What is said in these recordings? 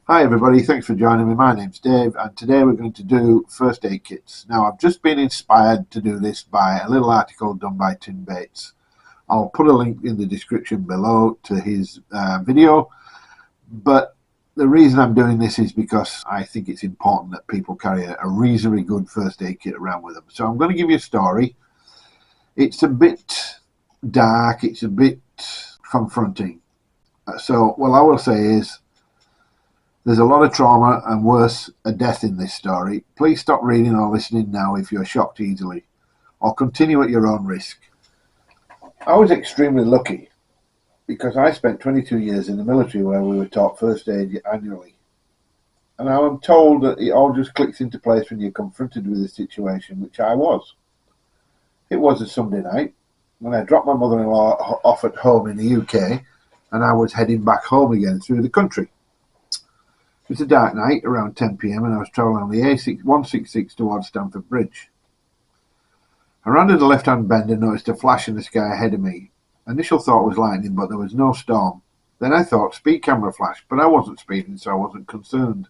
Hi everybody, thanks for joining me. My name's Dave and today we're going to do first aid kits. Now I've just been inspired to do this by a little article done by Tim Bates. I'll put a link in the description below to his video, but the reason I'm doing this is because I think it's important that people carry a reasonably good first aid kit around with them. So I'm going to give you a story. It's a bit dark, it's a bit confronting. So what I will say is there's a lot of trauma and worse, a death in this story. Please stop reading or listening now if you're shocked easily, or continue at your own risk. I was extremely lucky because I spent 22 years in the military where we were taught first aid annually. And I'm told that it all just clicks into place when you're confronted with a situation, which I was. It was a Sunday night when I dropped my mother-in-law off at home in the UK and I was heading back home again through the country. It was a dark night, around 10 p.m, and I was travelling on the A166 towards Stamford Bridge. I rounded a left-hand bend and noticed a flash in the sky ahead of me. Initial thought was lightning, but there was no storm. Then I thought speed camera flash, but I wasn't speeding, so I wasn't concerned.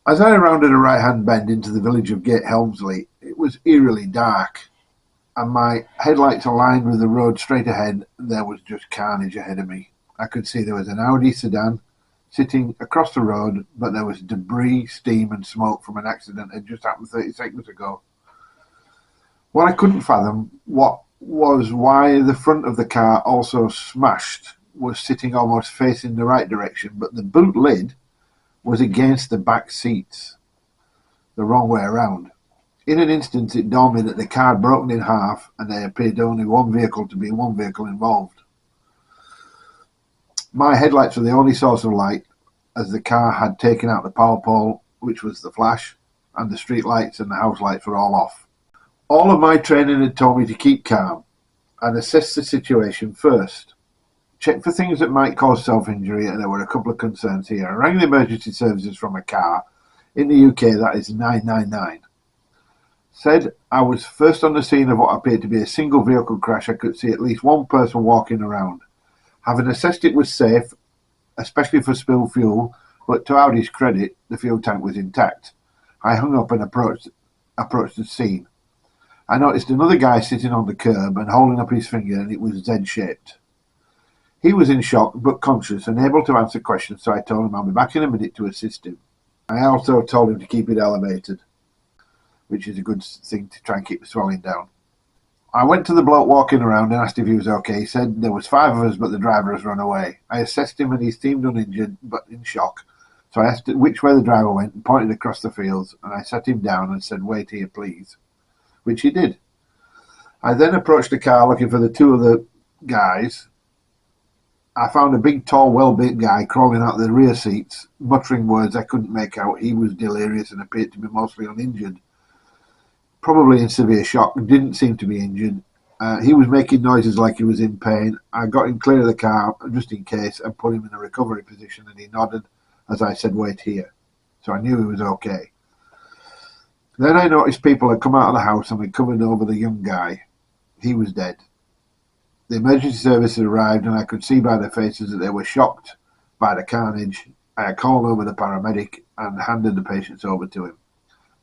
As I rounded a right-hand bend into the village of Gate Helmsley, it was eerily dark, and my headlights aligned with the road straight ahead. There was just carnage ahead of me. I could see there was an Audi sedan sitting across the road, but there was debris, steam and smoke from an accident that had just happened 30 seconds ago. What I couldn't fathom was why the front of the car, also smashed, was sitting almost facing the right direction, but the boot lid was against the back seats, the wrong way around. In an instant it dawned me that the car had broken in half and there appeared only one vehicle to be one vehicle involved. My headlights were the only source of light, as the car had taken out the power pole, which was the flash, and the street lights and the house lights were all off. All of my training had told me to keep calm and assess the situation first. Check for things that might cause self-injury, and there were a couple of concerns here. I rang the emergency services from a car. In the UK, that is 999. Said I was first on the scene of what appeared to be a single vehicle crash. I could see at least one person walking around. Having assessed it was safe, especially for spilled fuel, but to Audi's credit, the fuel tank was intact. I hung up and approached the scene. I noticed another guy sitting on the curb and holding up his finger, and it was Z-shaped. He was in shock but conscious and able to answer questions, so I told him I'll be back in a minute to assist him. I also told him to keep it elevated, which is a good thing to try and keep the swelling down. I went to the bloke walking around and asked if he was okay. He said there was 5 of us, but the driver has run away. I assessed him and he seemed uninjured, but in shock. So I asked which way the driver went and pointed across the fields, and I sat him down and said, "Wait here, please," which he did. I then approached the car looking for the 2 other guys. I found a big, tall, well-built guy crawling out of the rear seats, muttering words I couldn't make out. He was delirious and appeared to be mostly uninjured. Probably in severe shock, didn't seem to be injured. He was making noises like he was in pain. I got him clear of the car, just in case, and put him in a recovery position, and he nodded as I said, "Wait here." So I knew he was okay. Then I noticed people had come out of the house and had covered over the young guy. He was dead. The emergency services arrived, and I could see by their faces that they were shocked by the carnage. I called over the paramedic and handed the patients over to him.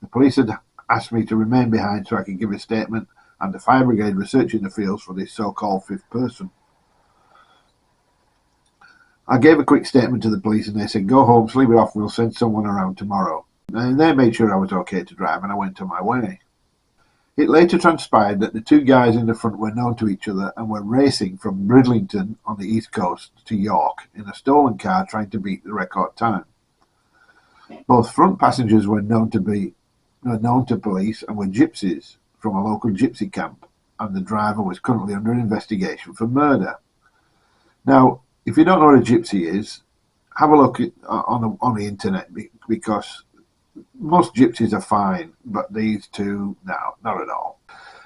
The police had asked me to remain behind so I could give a statement, and the fire brigade was searching the fields for this so-called 5th person. I gave a quick statement to the police and they said, "Go home, sleep it off, we'll send someone around tomorrow." And they made sure I was okay to drive, and I went on my way. It later transpired that the 2 guys in the front were known to each other and were racing from Bridlington on the east coast to York in a stolen car trying to beat the record time. Both front passengers were known to police and were gypsies from a local gypsy camp, and the driver was currently under investigation for murder. Now, if you don't know what a gypsy is, have a look on the internet, because most gypsies are fine, but these 2, no, not at all.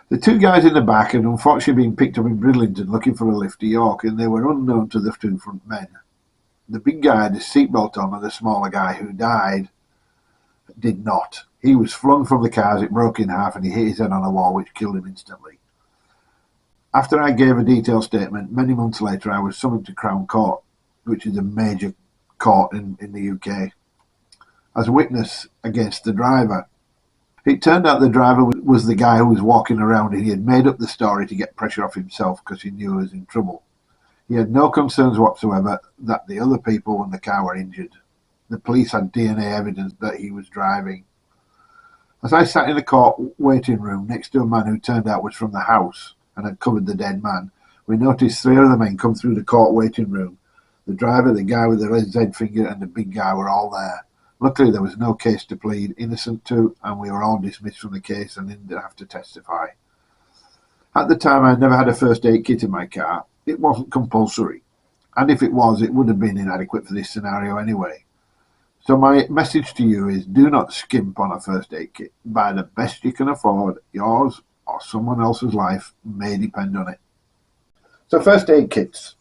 The 2 guys in the back had unfortunately been picked up in Bridlington looking for a lift to York, and they were unknown to the 2 front men. The big guy had his seatbelt on, and the smaller guy who died did not. He was flung from the car as it broke in half, and he hit his head on a wall, which killed him instantly. After I gave a detailed statement, many months later I was summoned to Crown Court, which is a major court in the UK as a witness against the driver. It turned out the driver was the guy who was walking around and he had made up the story to get pressure off himself because he knew he was in trouble. He had no concerns whatsoever that the other people in the car were injured. The police had DNA evidence that he was driving. As I sat in the court waiting room next to a man who turned out was from the house and had covered the dead man, we noticed three other men come through the court waiting room. The driver, the guy with the red Z finger, and the big guy were all there. Luckily, there was no case to plead innocent to, and we were all dismissed from the case and didn't have to testify. At the time, I never had a first aid kit in my car. It wasn't compulsory, and if it was, it would have been inadequate for this scenario anyway. So my message to you is do not skimp on a first aid kit. Buy the best you can afford. Yours or someone else's life may depend on it. So first aid kits.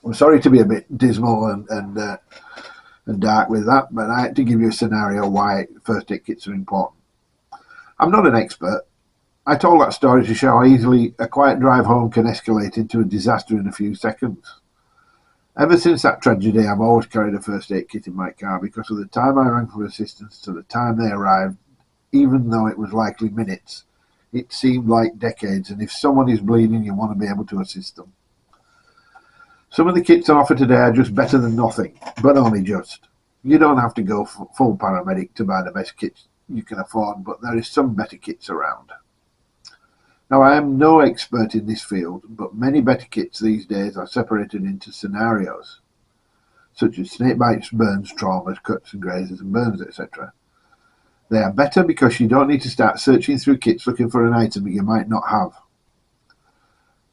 I'm sorry to be a bit dismal and dark with that, but I had to give you a scenario why first aid kits are important. I'm not an expert. I told that story to show how easily a quiet drive home can escalate into a disaster in a few seconds. Ever since that tragedy, I've always carried a first aid kit in my car because of the time I rang for assistance to the time they arrived, even though it was likely minutes. It seemed like decades, and if someone is bleeding, you want to be able to assist them. Some of the kits on offer today are just better than nothing, but only just. You don't have to go full paramedic to buy the best kits you can afford, but there is some better kits around. Now, I am no expert in this field, but many better kits these days are separated into scenarios, such as snake bites, burns, traumas, cuts and grazes and burns, etc. They are better because you don't need to start searching through kits looking for an item that you might not have.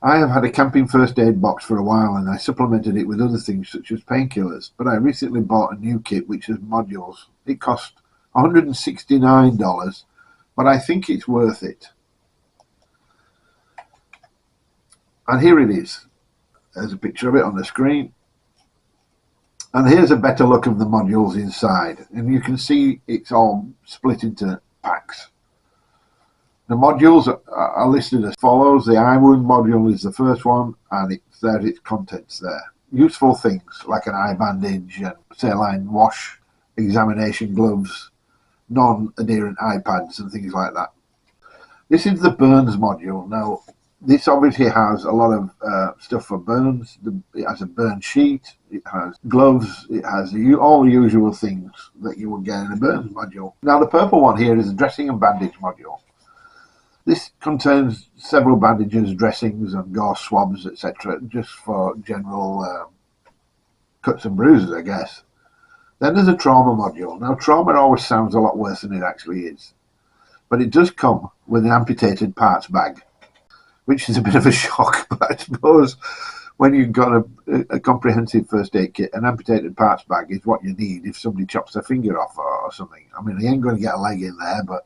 I have had a camping first aid box for a while and I supplemented it with other things such as painkillers, but I recently bought a new kit which has modules. It cost $169, but I think it's worth it. And here it is. There's a picture of it on the screen. And here's a better look of the modules inside. And you can see it's all split into packs. The modules are listed as follows. The eye wound module is the first one, and there's its contents there. Useful things like an eye bandage and saline wash, examination gloves, non-adherent eye pads and things like that. This is the burns module. Now, this obviously has a lot of stuff for burns. It has a burn sheet, it has gloves, it has all the usual things that you would get in a burns module. Now, the purple one here is a dressing and bandage module. This contains several bandages, dressings and gauze swabs, etc., just for general cuts and bruises, I guess. Then there's a trauma module. Now, trauma always sounds a lot worse than it actually is, but it does come with an amputated parts bag, which is a bit of a shock, but I suppose when you've got a comprehensive first aid kit, an amputated parts bag is what you need if somebody chops their finger off or something. I mean, you ain't going to get a leg in there, but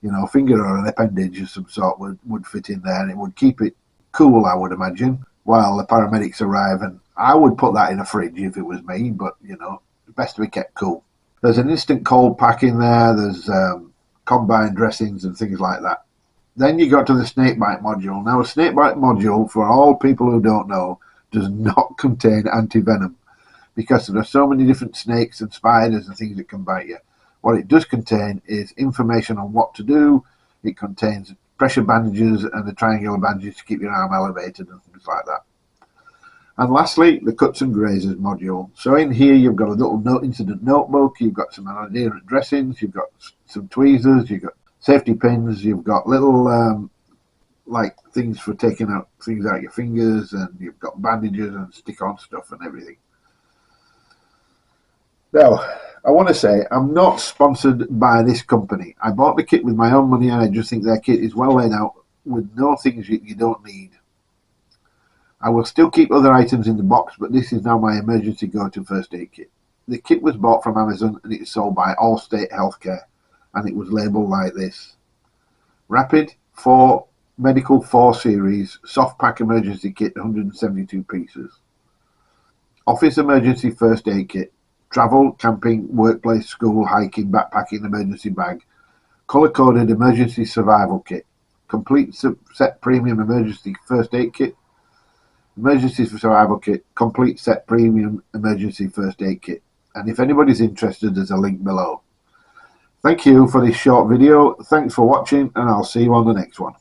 you know, a finger or an appendage of some sort would fit in there, and it would keep it cool, I would imagine, while the paramedics arrive. And I would put that in a fridge if it was me, but, you know, best to be kept cool. There's an instant cold pack in there. There's combined dressings and things like that. Then you got to the snakebite module. Now, a snakebite module, for all people who don't know, does not contain antivenom because there are so many different snakes and spiders and things that can bite you. What it does contain is information on what to do. It contains pressure bandages and the triangular bandages to keep your arm elevated and things like that. And lastly, the cuts and grazes module. So in here you've got a little incident notebook, you've got some adherent dressings, you've got some tweezers, you've got safety pins, you've got little like things for taking out things out your fingers, and you've got bandages and stick-on stuff and everything. Now, I want to say I'm not sponsored by this company. I bought the kit with my own money, and I just think their kit is well laid out with no things you don't need. I will still keep other items in the box, but this is now my emergency go-to first aid kit. The kit was bought from Amazon and it is sold by Allstate Healthcare, and it was labelled like this: Rapid 4 Medical 4 Series Soft Pack Emergency Kit, 172 pieces. Office Emergency First Aid Kit. Travel, camping, workplace, school, hiking, backpacking emergency bag. Colour-coded emergency survival kit. Complete set premium emergency first aid kit. Emergency Survival Kit, Complete Set Premium Emergency First Aid Kit. And if anybody's interested, there's a link below. Thank you for this short video. Thanks for watching, and I'll see you on the next one.